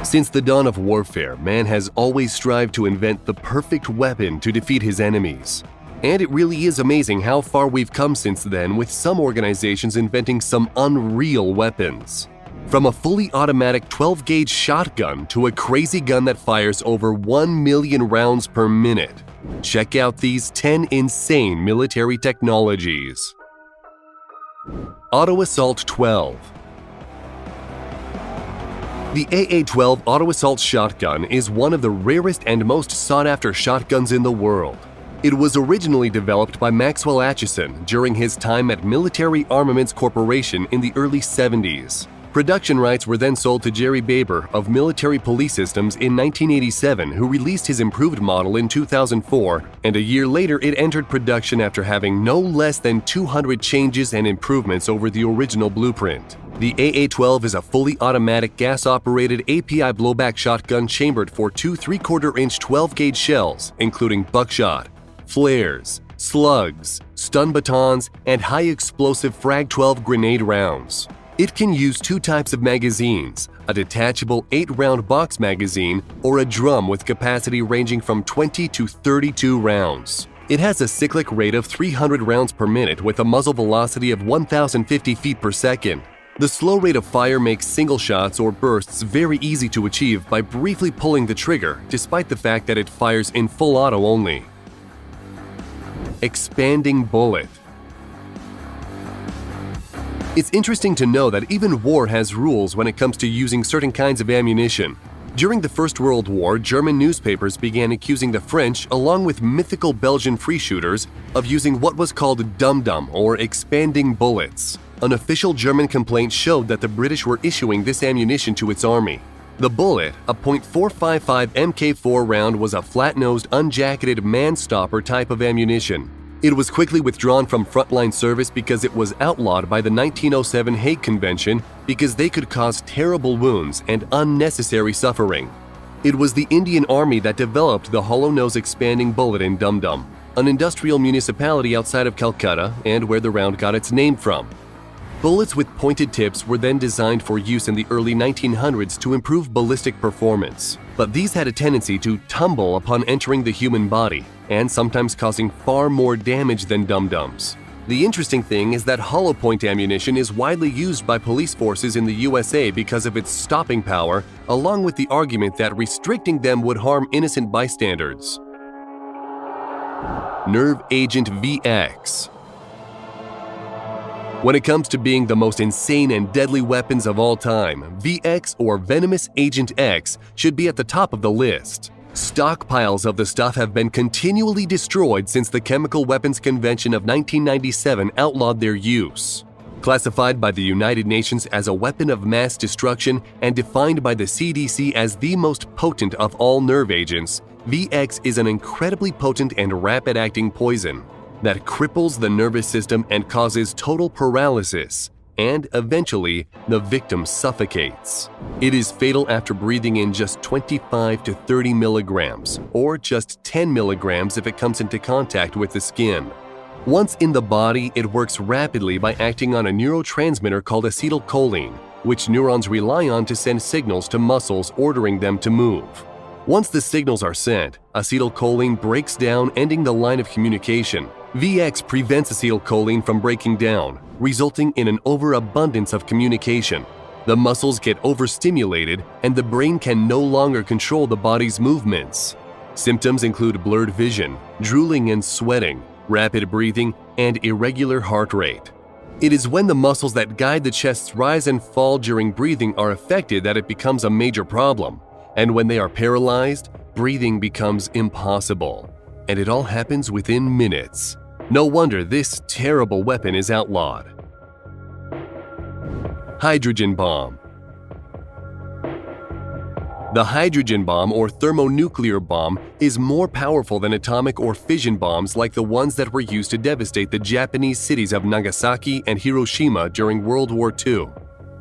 Since the dawn of warfare, man has always strived to invent the perfect weapon to defeat his enemies. And it really is amazing how far we've come since then, with some organizations inventing some unreal weapons. From a fully automatic 12-gauge shotgun to a crazy gun that fires over 1 million rounds per minute. Check out these 10 insane military technologies. Auto Assault 12. The AA-12 Auto Assault Shotgun is one of the rarest and most sought-after shotguns in the world. It was originally developed by Maxwell Acheson during his time at Military Armaments Corporation in the early 70s. Production rights were then sold to Jerry Baber of Military Police Systems in 1987, who released his improved model in 2004, and a year later it entered production after having no less than 200 changes and improvements over the original blueprint. The AA-12 is a fully automatic gas-operated API blowback shotgun chambered for two 3/4-inch 12-gauge shells, including buckshot, flares, slugs, stun batons, and high-explosive Frag-12 grenade rounds. It can use two types of magazines, a detachable 8-round box magazine or a drum with capacity ranging from 20 to 32 rounds. It has a cyclic rate of 300 rounds per minute with a muzzle velocity of 1,050 feet per second. The slow rate of fire makes single shots or bursts very easy to achieve by briefly pulling the trigger, despite the fact that it fires in full auto only. Expanding bullet. It's interesting to know that even war has rules when it comes to using certain kinds of ammunition. During the First World War, German newspapers began accusing the French, along with mythical Belgian free shooters, of using what was called dum-dum or expanding bullets. An official German complaint showed that the British were issuing this ammunition to its army. The bullet, a .455 Mk4 round, was a flat-nosed, unjacketed man-stopper type of ammunition. It was quickly withdrawn from frontline service because it was outlawed by the 1907 Hague Convention because they could cause terrible wounds and unnecessary suffering. It was the Indian Army that developed the hollow-nose expanding bullet in Dum Dum, an industrial municipality outside of Calcutta and where the round got its name from. Bullets with pointed tips were then designed for use in the early 1900s to improve ballistic performance, but these had a tendency to tumble upon entering the human body, and sometimes causing far more damage than dum-dums. The interesting thing is that hollow point ammunition is widely used by police forces in the USA because of its stopping power, along with the argument that restricting them would harm innocent bystanders. Nerve Agent VX. When it comes to being the most insane and deadly weapons of all time, VX or Venomous Agent X should be at the top of the list. Stockpiles of the stuff have been continually destroyed since the Chemical Weapons Convention of 1997 outlawed their use. Classified by the United Nations as a weapon of mass destruction and defined by the CDC as the most potent of all nerve agents, VX is an incredibly potent and rapid-acting poison that cripples the nervous system and causes total paralysis, and eventually the victim suffocates. It is fatal after breathing in just 25 to 30 milligrams, or just 10 milligrams if it comes into contact with the skin. Once in the body, it works rapidly by acting on a neurotransmitter called acetylcholine, which neurons rely on to send signals to muscles ordering them to move. Once the signals are sent, acetylcholine breaks down, ending the line of communication. VX prevents acetylcholine from breaking down, resulting in an overabundance of communication. The muscles get overstimulated, and the brain can no longer control the body's movements. Symptoms include blurred vision, drooling and sweating, rapid breathing, and irregular heart rate. It is when the muscles that guide the chest's rise and fall during breathing are affected that it becomes a major problem. And when they are paralyzed, breathing becomes impossible. And it all happens within minutes. No wonder this terrible weapon is outlawed. Hydrogen bomb. The hydrogen bomb or thermonuclear bomb is more powerful than atomic or fission bombs like the ones that were used to devastate the Japanese cities of Nagasaki and Hiroshima during World War II.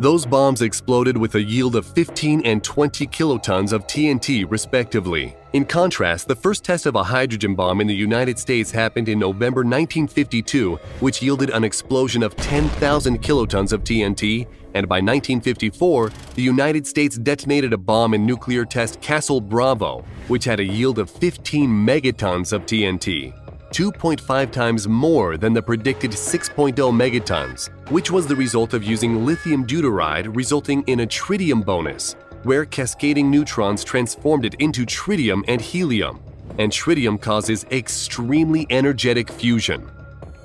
Those bombs exploded with a yield of 15 and 20 kilotons of TNT, respectively. In contrast, the first test of a hydrogen bomb in the United States happened in November 1952, which yielded an explosion of 10,000 kilotons of TNT and by 1954, the United States detonated a bomb in nuclear test Castle Bravo, which had a yield of 15 megatons of TNT, 2.5 times more than the predicted 6.0 megatons, which was the result of using lithium deuteride, resulting in a tritium bonus, where cascading neutrons transformed it into tritium and helium, and tritium causes extremely energetic fusion.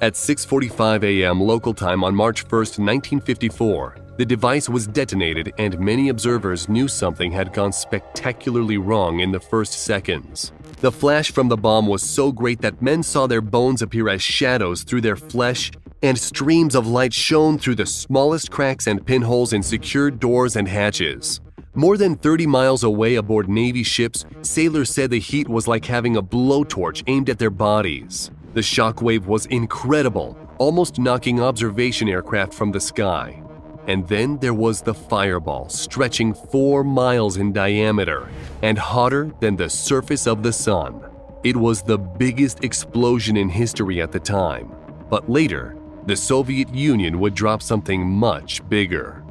At 6:45 a.m. local time on March 1, 1954, the device was detonated and many observers knew something had gone spectacularly wrong in the first seconds. The flash from the bomb was so great that men saw their bones appear as shadows through their flesh, and streams of light shone through the smallest cracks and pinholes in secured doors and hatches. More than 30 miles away aboard Navy ships, sailors said the heat was like having a blowtorch aimed at their bodies. The shockwave was incredible, almost knocking observation aircraft from the sky. And then there was the fireball, stretching 4 miles in diameter and hotter than the surface of the sun. It was the biggest explosion in history at the time, but later, the Soviet Union would drop something much bigger.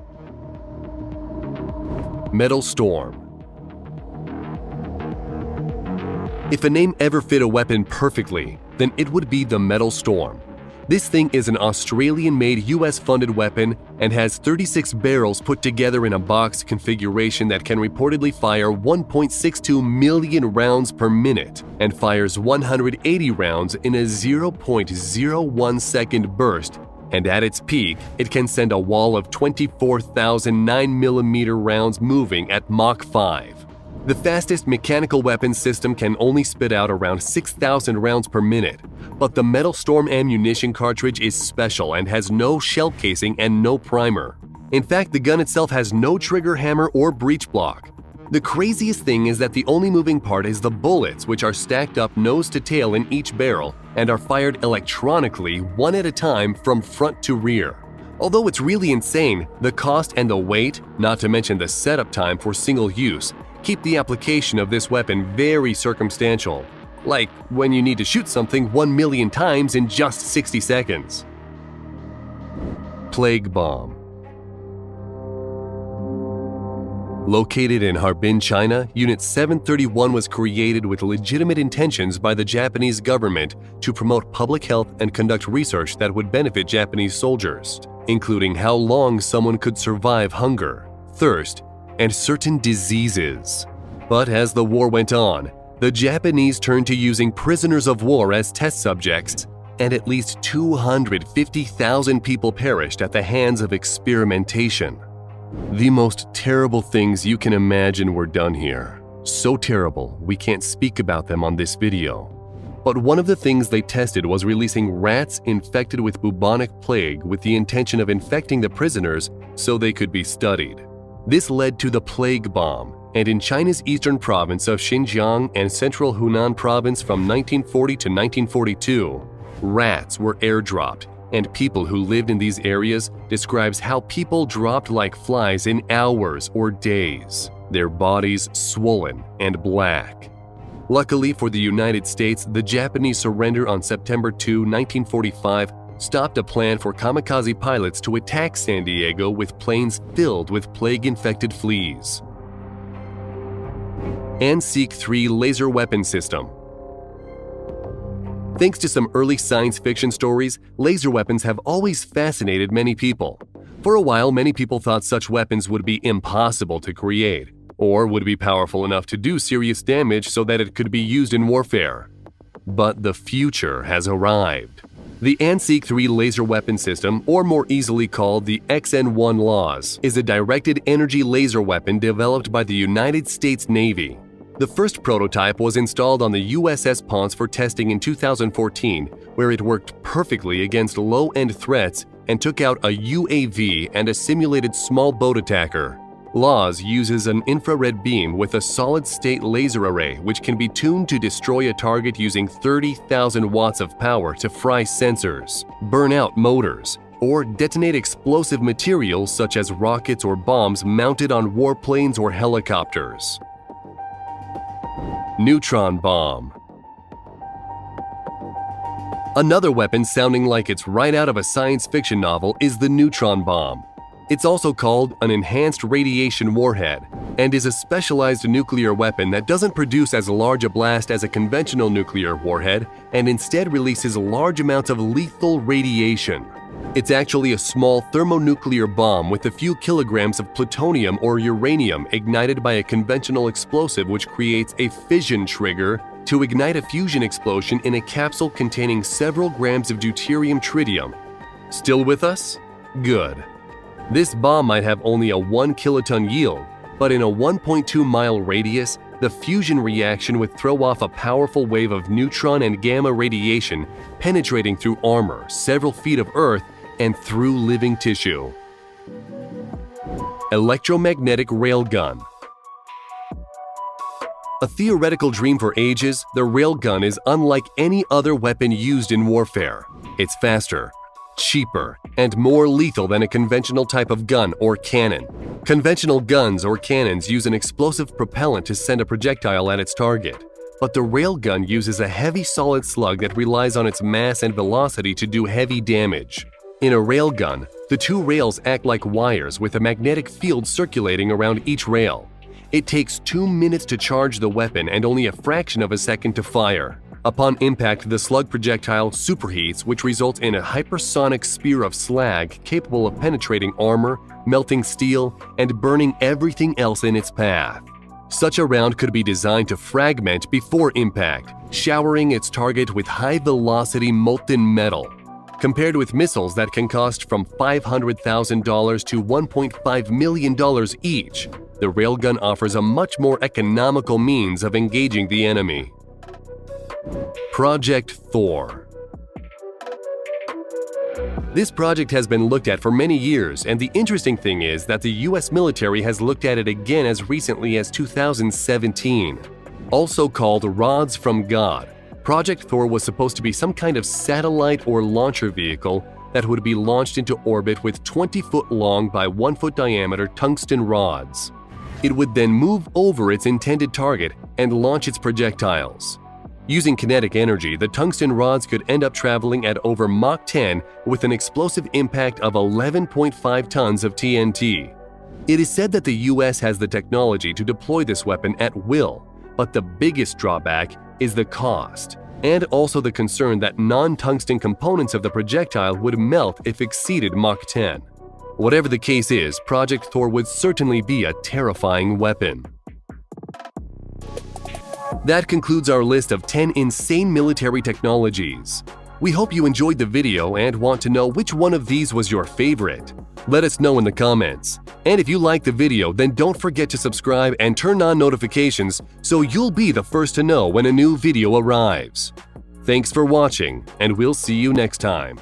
Metal Storm. If a name ever fit a weapon perfectly, then it would be the Metal Storm. This thing is an Australian-made US-funded weapon and has 36 barrels put together in a box configuration that can reportedly fire 1.62 million rounds per minute and fires 180 rounds in a 0.01 second burst, and at its peak, it can send a wall of 24,000 9mm rounds moving at Mach 5. The fastest mechanical weapons system can only spit out around 6,000 rounds per minute, but the Metal Storm ammunition cartridge is special and has no shell casing and no primer. In fact, the gun itself has no trigger hammer or breech block. The craziest thing is that the only moving part is the bullets, which are stacked up nose to tail in each barrel and are fired electronically one at a time from front to rear. Although it's really insane, the cost and the weight, not to mention the setup time for single use, keep the application of this weapon very circumstantial, like when you need to shoot something 1 million times in just 60 seconds. Plague Bomb. Located in Harbin, China, Unit 731 was created with legitimate intentions by the Japanese government to promote public health and conduct research that would benefit Japanese soldiers, including how long someone could survive hunger, thirst, and certain diseases. But as the war went on, the Japanese turned to using prisoners of war as test subjects, and at least 250,000 people perished at the hands of experimentation. The most terrible things you can imagine were done here. So terrible, we can't speak about them on this video. But one of the things they tested was releasing rats infected with bubonic plague with the intention of infecting the prisoners so they could be studied. This led to the Plague Bomb, and in China's eastern province of Xinjiang and central Hunan province from 1940 to 1942, rats were airdropped, and people who lived in these areas describes how people dropped like flies in hours or days, their bodies swollen and black. Luckily for the United States, the Japanese surrender on September 2, 1945, stopped a plan for kamikaze pilots to attack San Diego with planes filled with plague-infected fleas. ANSEEK-3 Laser Weapon System. Thanks to some early science fiction stories, laser weapons have always fascinated many people. For a while, many people thought such weapons would be impossible to create, or would be powerful enough to do serious damage so that it could be used in warfare. But the future has arrived. The ANSEEK-3 laser weapon system, or more easily called the XN-1 LAWS, is a directed energy laser weapon developed by the United States Navy. The first prototype was installed on the USS Ponce for testing in 2014, where it worked perfectly against low-end threats and took out a UAV and a simulated small boat attacker. LAWS uses an infrared beam with a solid-state laser array which can be tuned to destroy a target using 30,000 watts of power to fry sensors, burn out motors, or detonate explosive materials such as rockets or bombs mounted on warplanes or helicopters. Neutron Bomb. Another weapon sounding like it's right out of a science fiction novel is the neutron bomb. It's also called an enhanced radiation warhead and is a specialized nuclear weapon that doesn't produce as large a blast as a conventional nuclear warhead and instead releases large amounts of lethal radiation. It's actually a small thermonuclear bomb with a few kilograms of plutonium or uranium ignited by a conventional explosive which creates a fission trigger to ignite a fusion explosion in a capsule containing several grams of deuterium tritium. Still with us? Good. This bomb might have only a 1 kiloton yield, but in a 1.2-mile radius, the fusion reaction would throw off a powerful wave of neutron and gamma radiation penetrating through armor, several feet of earth, and through living tissue. Electromagnetic railgun. A theoretical dream for ages, the railgun is unlike any other weapon used in warfare. It's faster, cheaper, and more lethal than a conventional type of gun or cannon. Conventional guns or cannons use an explosive propellant to send a projectile at its target, but the railgun uses a heavy solid slug that relies on its mass and velocity to do heavy damage. In a railgun, the two rails act like wires with a magnetic field circulating around each rail. It takes 2 minutes to charge the weapon and only a fraction of a second to fire. Upon impact, the slug projectile superheats, which results in a hypersonic spear of slag capable of penetrating armor, melting steel, and burning everything else in its path. Such a round could be designed to fragment before impact, showering its target with high-velocity molten metal. Compared with missiles that can cost from $500,000 to $1.5 million each, the railgun offers a much more economical means of engaging the enemy. Project Thor. This project has been looked at for many years, and the interesting thing is that the US military has looked at it again as recently as 2017. Also called Rods from God, Project Thor was supposed to be some kind of satellite or launcher vehicle that would be launched into orbit with 20-foot long by 1-foot diameter tungsten rods. It would then move over its intended target and launch its projectiles. Using kinetic energy, the tungsten rods could end up traveling at over Mach 10 with an explosive impact of 11.5 tons of TNT. It is said that the US has the technology to deploy this weapon at will, but the biggest drawback is the cost, and also the concern that non-tungsten components of the projectile would melt if exceeded Mach 10. Whatever the case is, Project Thor would certainly be a terrifying weapon. That concludes our list of 10 insane military technologies. We hope you enjoyed the video and want to know which one of these was your favorite. Let us know in the comments. And if you liked the video, then don't forget to subscribe and turn on notifications so you'll be the first to know when a new video arrives. Thanks for watching, and we'll see you next time.